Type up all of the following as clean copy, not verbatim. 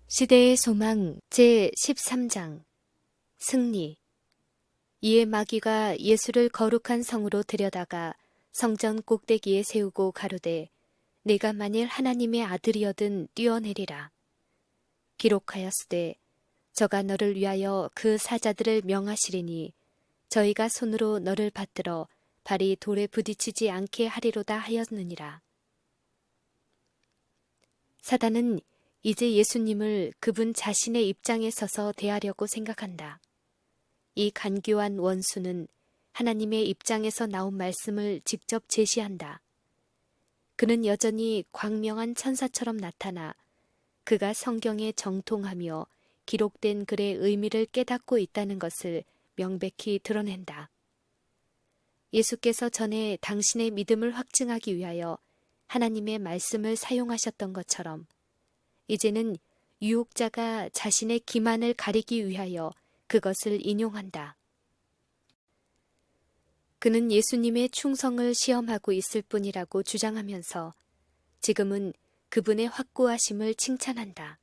시대의 소망 제13장 승리. 이에 마귀가 예수를 거룩한 성으로 들여다가 성전 꼭대기에 세우고 가로되 내가 만일 하나님의 아들이여든 뛰어내리라. 기록하였으되 저가 너를 위하여 그 사자들을 명하시리니 저희가 손으로 너를 받들어 발이 돌에 부딪히지 않게 하리로다 하였느니라. 사단은 이제 예수님을 그분 자신의 입장에 서서 대하려고 생각한다. 이 간교한 원수는 하나님의 입장에서 나온 말씀을 직접 제시한다. 그는 여전히 광명한 천사처럼 나타나 그가 성경에 정통하며 기록된 글의 의미를 깨닫고 있다는 것을 명백히 드러낸다. 예수께서 전에 당신의 믿음을 확증하기 위하여 하나님의 말씀을 사용하셨던 것처럼 이제는 유혹자가 자신의 기만을 가리기 위하여 그것을 인용한다. 그는 예수님의 충성을 시험하고 있을 뿐이라고 주장하면서 지금은 그분의 확고하심을 칭찬한다.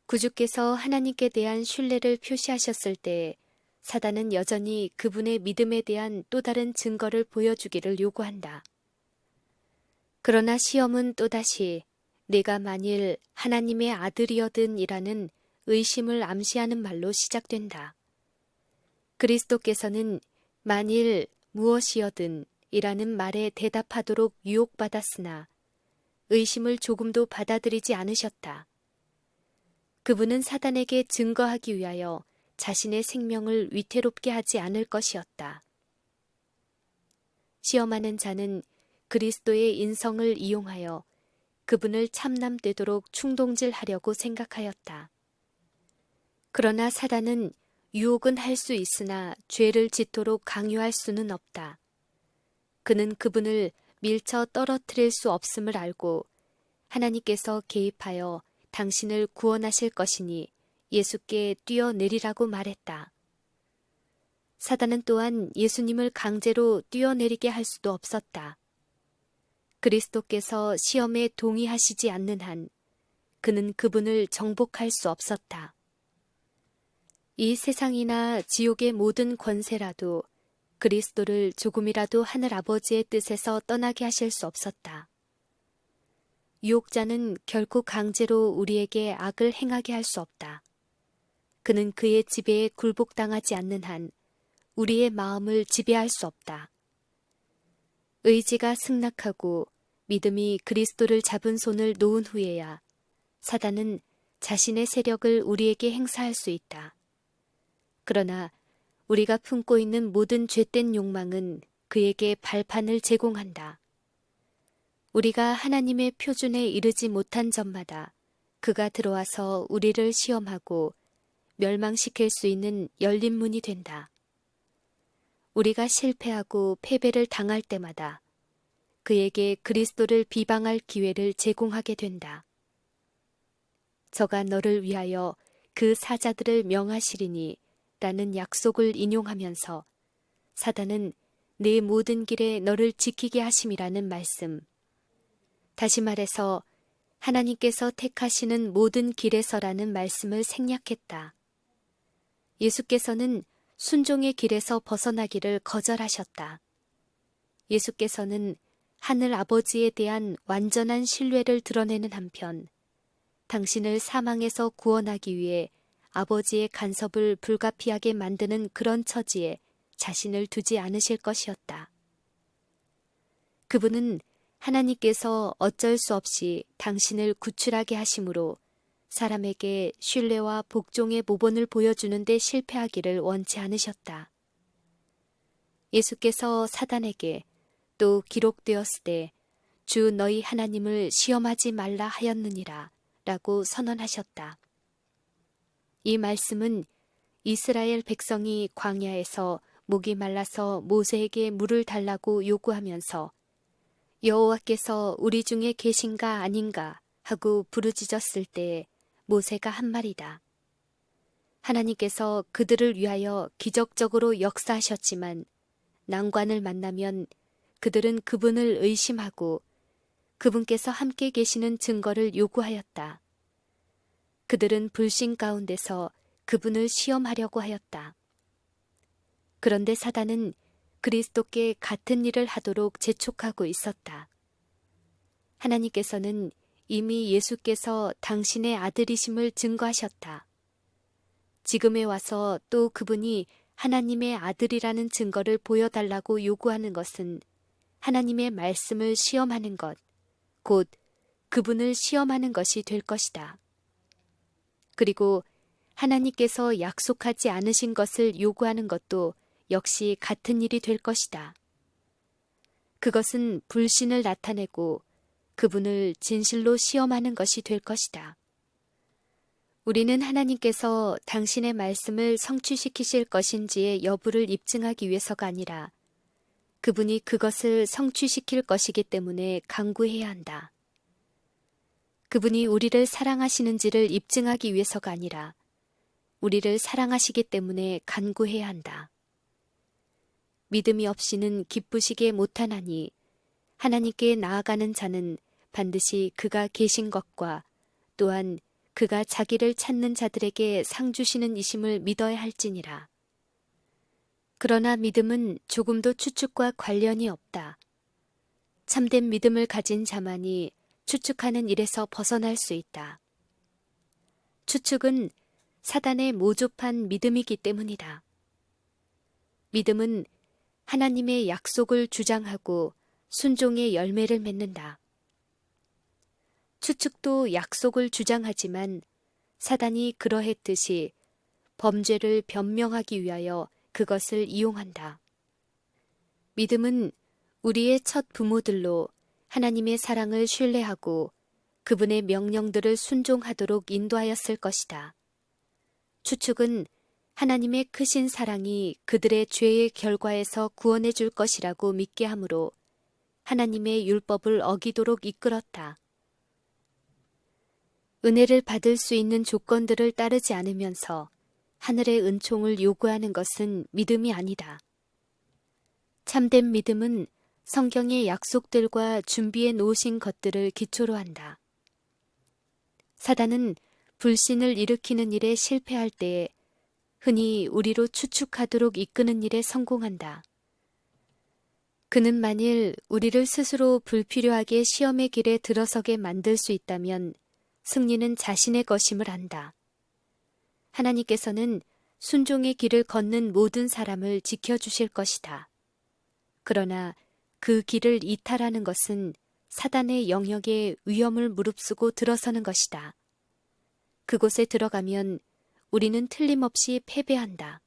구주께서 하나님께 대한 신뢰를 표시하셨을 때 사단은 여전히 그분의 믿음에 대한 또 다른 증거를 보여주기를 요구한다. 그러나 시험은 또다시 내가 만일 하나님의 아들이여든 이라는 의심을 암시하는 말로 시작된다. 그리스도께서는 만일 무엇이여든 이라는 말에 대답하도록 유혹받았으나 의심을 조금도 받아들이지 않으셨다. 그분은 사단에게 증거하기 위하여 자신의 생명을 위태롭게 하지 않을 것이었다. 시험하는 자는 그리스도의 인성을 이용하여 그분을 참남되도록 충동질하려고 생각하였다. 그러나 사단은 유혹은 할 수 있으나 죄를 짓도록 강요할 수는 없다. 그는 그분을 밀쳐 떨어뜨릴 수 없음을 알고 하나님께서 개입하여 당신을 구원하실 것이니 예수께 뛰어내리라고 말했다. 사단은 또한 예수님을 강제로 뛰어내리게 할 수도 없었다. 그리스도께서 시험에 동의하시지 않는 한 그는 그분을 정복할 수 없었다. 이 세상이나 지옥의 모든 권세라도 그리스도를 조금이라도 하늘 아버지의 뜻에서 떠나게 하실 수 없었다. 유혹자는 결코 강제로 우리에게 악을 행하게 할 수 없다. 그는 그의 지배에 굴복당하지 않는 한 우리의 마음을 지배할 수 없다. 의지가 승낙하고 믿음이 그리스도를 잡은 손을 놓은 후에야 사단은 자신의 세력을 우리에게 행사할 수 있다. 그러나 우리가 품고 있는 모든 죄된 욕망은 그에게 발판을 제공한다. 우리가 하나님의 표준에 이르지 못한 점마다 그가 들어와서 우리를 시험하고 멸망시킬 수 있는 열린 문이 된다. 우리가 실패하고 패배를 당할 때마다 그에게 그리스도를 비방할 기회를 제공하게 된다. 저가 너를 위하여 그 사자들을 명하시리니 라는 약속을 인용하면서 사단은 내 모든 길에 너를 지키게 하심이라는 말씀. 다시 말해서 하나님께서 택하시는 모든 길에서라는 말씀을 생략했다. 예수께서는 순종의 길에서 벗어나기를 거절하셨다. 예수께서는 하늘 아버지에 대한 완전한 신뢰를 드러내는 한편 당신을 사망에서 구원하기 위해 아버지의 간섭을 불가피하게 만드는 그런 처지에 자신을 두지 않으실 것이었다. 그분은 하나님께서 어쩔 수 없이 당신을 구출하게 하심으로 사람에게 신뢰와 복종의 모본을 보여주는 데 실패하기를 원치 않으셨다. 예수께서 사단에게 또 기록되었을 때 주 너희 하나님을 시험하지 말라 하였느니라 라고 선언하셨다. 이 말씀은 이스라엘 백성이 광야에서 목이 말라서 모세에게 물을 달라고 요구하면서 여호와께서 우리 중에 계신가 아닌가 하고 부르짖었을 때에 모세가 한 말이다. 하나님께서 그들을 위하여 기적적으로 역사하셨지만 난관을 만나면 그들은 그분을 의심하고 그분께서 함께 계시는 증거를 요구하였다. 그들은 불신 가운데서 그분을 시험하려고 하였다. 그런데 사단은 그리스도께 같은 일을 하도록 재촉하고 있었다. 하나님께서는 이미 예수께서 당신의 아들이심을 증거하셨다. 지금에 와서 또 그분이 하나님의 아들이라는 증거를 보여달라고 요구하는 것은 하나님의 말씀을 시험하는 것, 곧 그분을 시험하는 것이 될 것이다. 그리고 하나님께서 약속하지 않으신 것을 요구하는 것도 역시 같은 일이 될 것이다. 그것은 불신을 나타내고 그분을 진실로 시험하는 것이 될 것이다. 우리는 하나님께서 당신의 말씀을 성취시키실 것인지의 여부를 입증하기 위해서가 아니라 그분이 그것을 성취시킬 것이기 때문에 간구해야 한다. 그분이 우리를 사랑하시는지를 입증하기 위해서가 아니라 우리를 사랑하시기 때문에 간구해야 한다. 믿음이 없이는 기쁘시게 못하나니 하나님께 나아가는 자는 반드시 그가 계신 것과 또한 그가 자기를 찾는 자들에게 상 주시는 이심을 믿어야 할지니라. 그러나 믿음은 조금도 추측과 관련이 없다. 참된 믿음을 가진 자만이 추측하는 일에서 벗어날 수 있다. 추측은 사단의 모조판 믿음이기 때문이다. 믿음은 하나님의 약속을 주장하고 순종의 열매를 맺는다. 추측도 약속을 주장하지만 사단이 그러했듯이 범죄를 변명하기 위하여 그것을 이용한다. 믿음은 우리의 첫 부모들로 하나님의 사랑을 신뢰하고 그분의 명령들을 순종하도록 인도하였을 것이다. 추측은 하나님의 크신 사랑이 그들의 죄의 결과에서 구원해 줄 것이라고 믿게 하므로 하나님의 율법을 어기도록 이끌었다. 은혜를 받을 수 있는 조건들을 따르지 않으면서 하늘의 은총을 요구하는 것은 믿음이 아니다. 참된 믿음은 성경의 약속들과 준비해 놓으신 것들을 기초로 한다. 사단은 불신을 일으키는 일에 실패할 때에 흔히 우리로 추측하도록 이끄는 일에 성공한다. 그는 만일 우리를 스스로 불필요하게 시험의 길에 들어서게 만들 수 있다면 승리는 자신의 것임을 안다. 하나님께서는 순종의 길을 걷는 모든 사람을 지켜주실 것이다. 그러나 그 길을 이탈하는 것은 사단의 영역에 위험을 무릅쓰고 들어서는 것이다. 그곳에 들어가면 우리는 틀림없이 패배한다.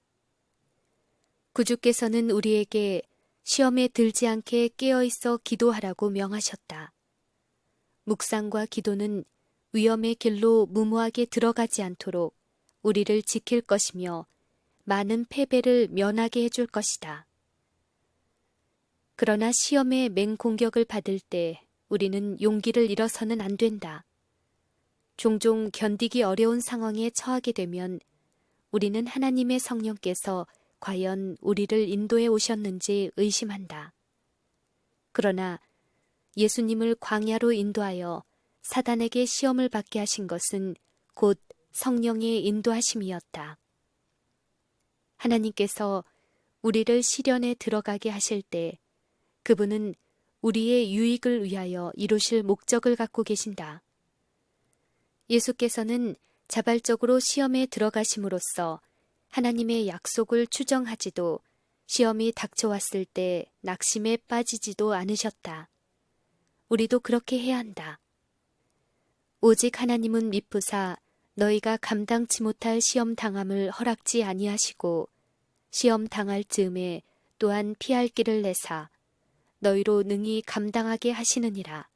구주께서는 우리에게 시험에 들지 않게 깨어있어 기도하라고 명하셨다. 묵상과 기도는 위험의 길로 무모하게 들어가지 않도록 우리를 지킬 것이며 많은 패배를 면하게 해줄 것이다. 그러나 시험에 맹공격을 받을 때 우리는 용기를 잃어서는 안 된다. 종종 견디기 어려운 상황에 처하게 되면 우리는 하나님의 성령께서 과연 우리를 인도해 오셨는지 의심한다. 그러나 예수님을 광야로 인도하여 사단에게 시험을 받게 하신 것은 곧 성령의 인도하심이었다. 하나님께서 우리를 시련에 들어가게 하실 때 그분은 우리의 유익을 위하여 이루실 목적을 갖고 계신다. 예수께서는 자발적으로 시험에 들어가심으로써 하나님의 약속을 추정하지도 시험이 닥쳐왔을 때 낙심에 빠지지도 않으셨다. 우리도 그렇게 해야 한다. 오직 하나님은 미쁘사 너희가 감당치 못할 시험 당함을 허락지 아니하시고 시험 당할 즈음에 또한 피할 길을 내사 너희로 능히 감당하게 하시느니라.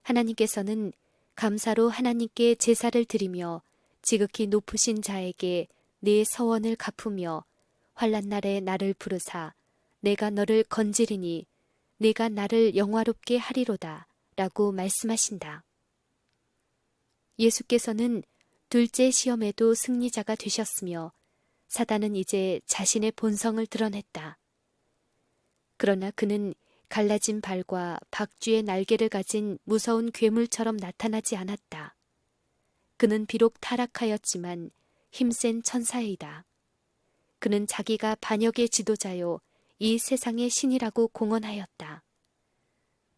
하나님께서는 감사로 하나님께 제사를 드리며 지극히 높으신 자에게 네 서원을 갚으며 환난 날에 나를 부르사 내가 너를 건지리니 내가 나를 영화롭게 하리로다 라고 말씀하신다. 예수께서는 둘째 시험에도 승리자가 되셨으며 사단은 이제 자신의 본성을 드러냈다. 그러나 그는 갈라진 발과 박쥐의 날개를 가진 무서운 괴물처럼 나타나지 않았다. 그는 비록 타락하였지만 힘센 천사이다. 그는 자기가 반역의 지도자요 이 세상의 신이라고 공언하였다.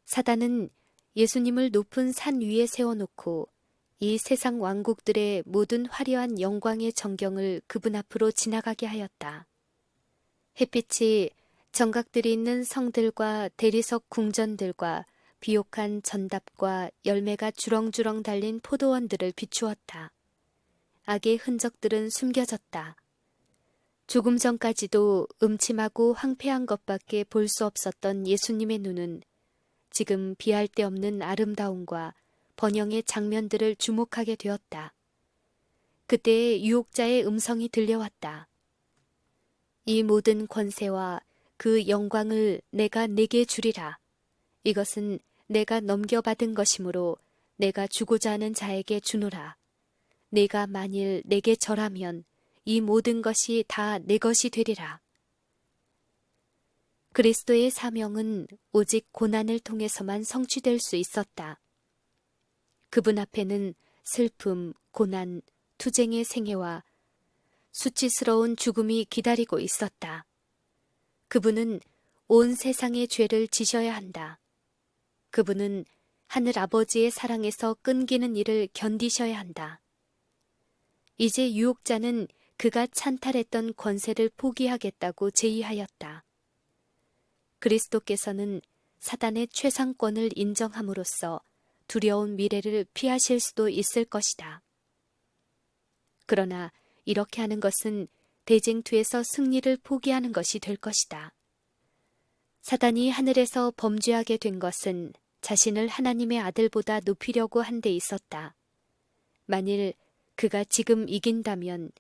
사단은 예수님을 높은 산 위에 세워놓고 이 세상 왕국들의 모든 화려한 영광의 정경을 그분 앞으로 지나가게 하였다. 햇빛이 정각들이 있는 성들과 대리석 궁전들과 비옥한 전답과 열매가 주렁주렁 달린 포도원들을 비추었다. 악의 흔적들은 숨겨졌다. 조금 전까지도 음침하고 황폐한 것밖에 볼 수 없었던 예수님의 눈은 지금 비할 데 없는 아름다움과 번영의 장면들을 주목하게 되었다. 그때의 유혹자의 음성이 들려왔다. 이 모든 권세와 그 영광을 내가 네게 주리라. 이것은 내가 넘겨받은 것이므로 내가 주고자 하는 자에게 주노라. 네가 만일 내게 절하면 이 모든 것이 다 내 것이 되리라. 그리스도의 사명은 오직 고난을 통해서만 성취될 수 있었다. 그분 앞에는 슬픔, 고난, 투쟁의 생애와 수치스러운 죽음이 기다리고 있었다. 그분은 온 세상의 죄를 지셔야 한다. 그분은 하늘 아버지의 사랑에서 끊기는 일을 견디셔야 한다. 이제 유혹자는 그가 찬탈했던 권세를 포기하겠다고 제의하였다. 그리스도께서는 사단의 최상권을 인정함으로써 두려운 미래를 피하실 수도 있을 것이다. 그러나 이렇게 하는 것은 대쟁투에서 승리를 포기하는 것이 될 것이다. 사단이 하늘에서 범죄하게 된 것은 자신을 하나님의 아들보다 높이려고 한 데 있었다. 만일 그가 지금 이긴다면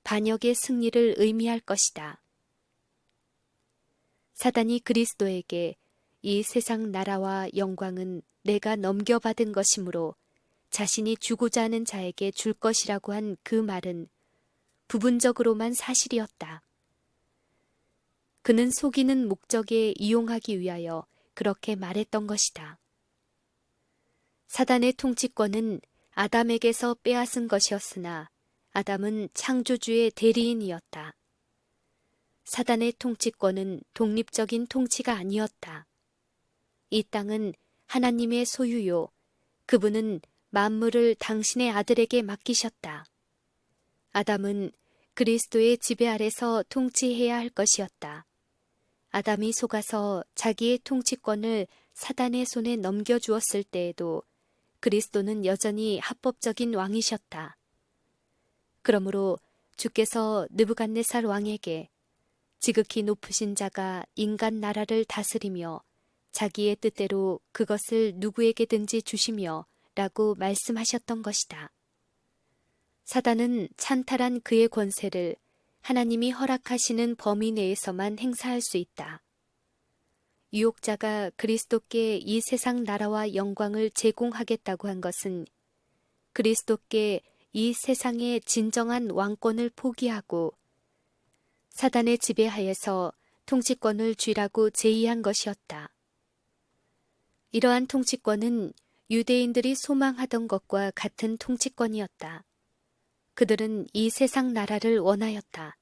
반역의 승리를 의미할 것이다. 사단이 그리스도에게 이 세상 나라와 영광은 내가 넘겨받은 것이므로 자신이 주고자 하는 자에게 줄 것이라고 한 그 말은 부분적으로만 사실이었다. 그는 속이는 목적에 이용하기 위하여 그렇게 말했던 것이다. 사단의 통치권은 아담에게서 빼앗은 것이었으나 아담은 창조주의 대리인이었다. 사단의 통치권은 독립적인 통치가 아니었다. 이 땅은 하나님의 소유요. 그분은 만물을 당신의 아들에게 맡기셨다. 아담은 그리스도의 지배 아래서 통치해야 할 것이었다. 아담이 속아서 자기의 통치권을 사단의 손에 넘겨주었을 때에도 그리스도는 여전히 합법적인 왕이셨다. 그러므로 주께서 느부갓네살 왕에게 지극히 높으신 자가 인간 나라를 다스리며 자기의 뜻대로 그것을 누구에게든지 주시며 라고 말씀하셨던 것이다. 사단은 찬탈한 그의 권세를 하나님이 허락하시는 범위 내에서만 행사할 수 있다. 유혹자가 그리스도께 이 세상 나라와 영광을 제공하겠다고 한 것은 그리스도께 이 세상의 진정한 왕권을 포기하고 사단의 지배하에서 통치권을 쥐라고 제의한 것이었다. 이러한 통치권은 유대인들이 소망하던 것과 같은 통치권이었다. 그들은 이 세상 나라를 원하였다.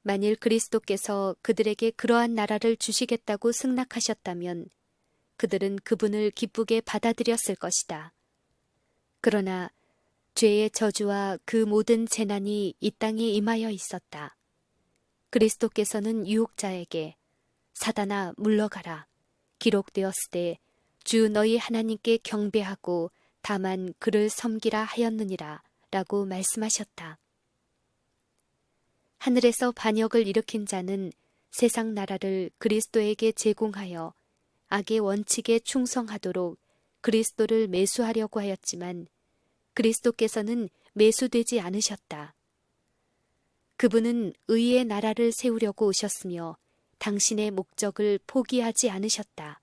만일 그리스도께서 그들에게 그러한 나라를 주시겠다고 승낙하셨다면 그들은 그분을 기쁘게 받아들였을 것이다. 그러나 죄의 저주와 그 모든 재난이 이 땅에 임하여 있었다. 그리스도께서는 유혹자에게 사단아 물러가라. 기록되었으되 주 너희 하나님께 경배하고 다만 그를 섬기라 하였느니라 라고 말씀하셨다. 하늘에서 반역을 일으킨 자는 세상 나라를 그리스도에게 제공하여 악의 원칙에 충성하도록 그리스도를 매수하려고 하였지만 그리스도께서는 매수되지 않으셨다. 그분은 의의 나라를 세우려고 오셨으며 당신의 목적을 포기하지 않으셨다.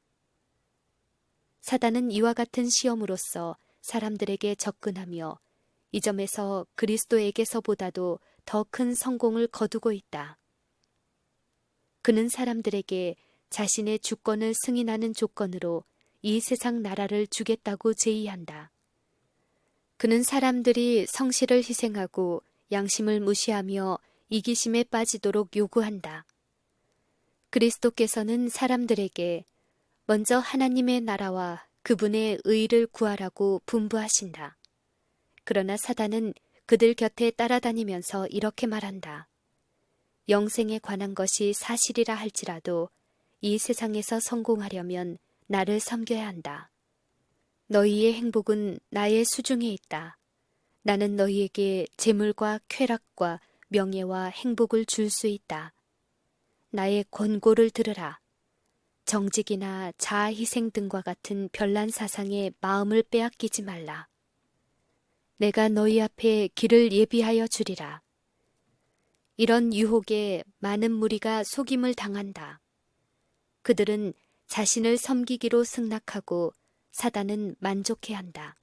사단은 이와 같은 시험으로써 사람들에게 접근하며 이 점에서 그리스도에게서보다도 더 큰 성공을 거두고 있다. 그는 사람들에게 자신의 주권을 승인하는 조건으로 이 세상 나라를 주겠다고 제의한다. 그는 사람들이 성실을 희생하고 양심을 무시하며 이기심에 빠지도록 요구한다. 그리스도께서는 사람들에게 먼저 하나님의 나라와 그분의 의를 구하라고 분부하신다. 그러나 사단은 그들 곁에 따라다니면서 이렇게 말한다. 영생에 관한 것이 사실이라 할지라도 이 세상에서 성공하려면 나를 섬겨야 한다. 너희의 행복은 나의 수중에 있다. 나는 너희에게 재물과 쾌락과 명예와 행복을 줄 수 있다. 나의 권고를 들으라. 정직이나 자아희생 등과 같은 별난 사상에 마음을 빼앗기지 말라. 내가 너희 앞에 길을 예비하여 주리라. 이런 유혹에 많은 무리가 속임을 당한다. 그들은 자신을 섬기기로 승낙하고 사단은 만족해한다.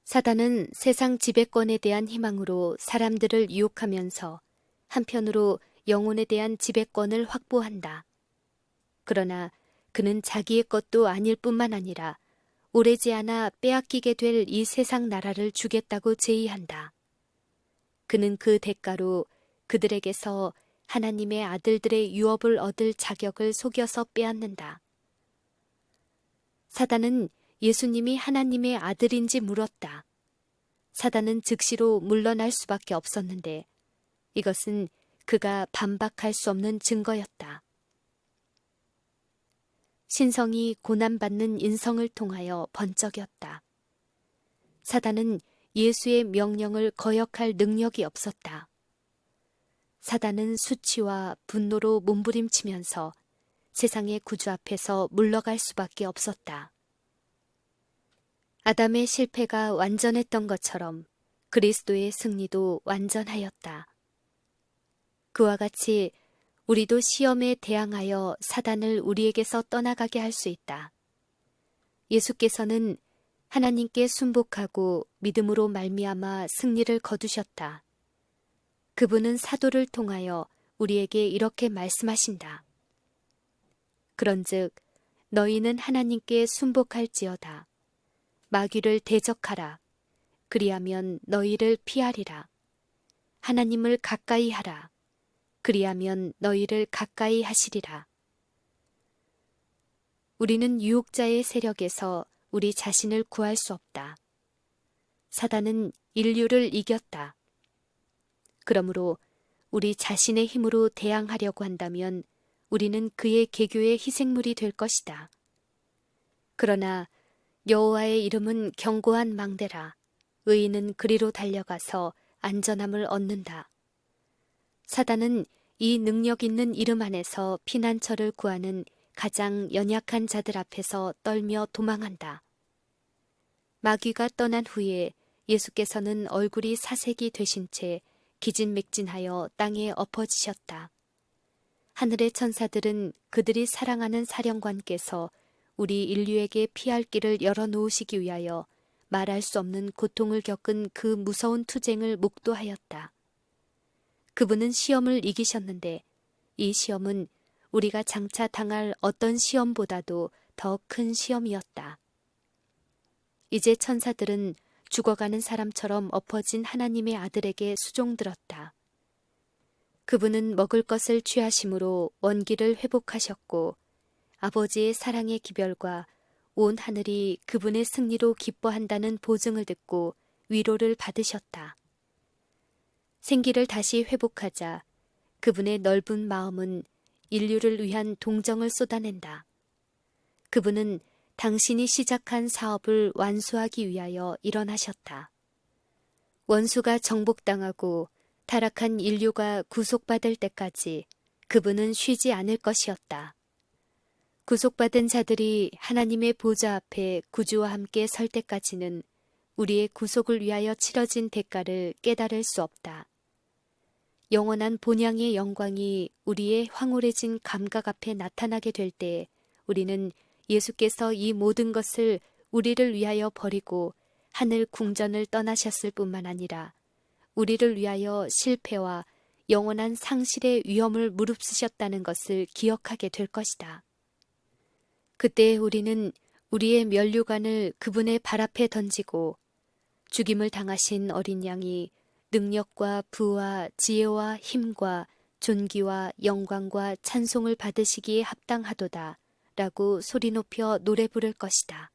사단은 세상 지배권에 대한 희망으로 사람들을 유혹하면서 한편으로 영혼에 대한 지배권을 확보한다. 그러나 그는 자기의 것도 아닐 뿐만 아니라 오래지 않아 빼앗기게 될 이 세상 나라를 주겠다고 제의한다. 그는 그 대가로 그들에게서 하나님의 아들들의 유업을 얻을 자격을 속여서 빼앗는다. 사단은 예수님이 하나님의 아들인지 물었다. 사단은 즉시로 물러날 수밖에 없었는데 이것은 그가 반박할 수 없는 증거였다. 신성이 고난받는 인성을 통하여 번쩍였다. 사단은 예수의 명령을 거역할 능력이 없었다. 사단은 수치와 분노로 몸부림치면서 세상의 구주 앞에서 물러갈 수밖에 없었다. 아담의 실패가 완전했던 것처럼 그리스도의 승리도 완전하였다. 그와 같이 우리도 시험에 대항하여 사단을 우리에게서 떠나가게 할 수 있다. 예수께서는 하나님께 순복하고 믿음으로 말미암아 승리를 거두셨다. 그분은 사도를 통하여 우리에게 이렇게 말씀하신다. 그런즉 너희는 하나님께 순복할지어다. 마귀를 대적하라. 그리하면 너희를 피하리라. 하나님을 가까이 하라. 그리하면 너희를 가까이 하시리라. 우리는 유혹자의 세력에서 우리 자신을 구할 수 없다. 사단은 인류를 이겼다. 그러므로 우리 자신의 힘으로 대항하려고 한다면 우리는 그의 계교의 희생물이 될 것이다. 그러나 여호와의 이름은 견고한 망대라. 의인은 그리로 달려가서 안전함을 얻는다. 사단은 이 능력 있는 이름 안에서 피난처를 구하는 가장 연약한 자들 앞에서 떨며 도망한다. 마귀가 떠난 후에 예수께서는 얼굴이 사색이 되신 채 기진맥진하여 땅에 엎어지셨다. 하늘의 천사들은 그들이 사랑하는 사령관께서 우리 인류에게 피할 길을 열어놓으시기 위하여 말할 수 없는 고통을 겪은 그 무서운 투쟁을 목도하였다. 그분은 시험을 이기셨는데 이 시험은 우리가 장차 당할 어떤 시험보다도 더 큰 시험이었다. 이제 천사들은 죽어가는 사람처럼 엎어진 하나님의 아들에게 수종들었다. 그분은 먹을 것을 취하심으로 원기를 회복하셨고 아버지의 사랑의 기별과 온 하늘이 그분의 승리로 기뻐한다는 보증을 듣고 위로를 받으셨다. 생기를 다시 회복하자 그분의 넓은 마음은 인류를 위한 동정을 쏟아낸다. 그분은 당신이 시작한 사업을 완수하기 위하여 일어나셨다. 원수가 정복당하고 타락한 인류가 구속받을 때까지 그분은 쉬지 않을 것이었다. 구속받은 자들이 하나님의 보좌 앞에 구주와 함께 설 때까지는 우리의 구속을 위하여 치러진 대가를 깨달을 수 없다. 영원한 본향의 영광이 우리의 황홀해진 감각 앞에 나타나게 될 때 우리는 예수께서 이 모든 것을 우리를 위하여 버리고 하늘 궁전을 떠나셨을 뿐만 아니라 우리를 위하여 실패와 영원한 상실의 위험을 무릅쓰셨다는 것을 기억하게 될 것이다. 그때 우리는 우리의 면류관을 그분의 발 앞에 던지고 죽임을 당하신 어린 양이 능력과 부와 지혜와 힘과 존귀와 영광과 찬송을 받으시기에 합당하도다 라고 소리 높여 노래 부를 것이다.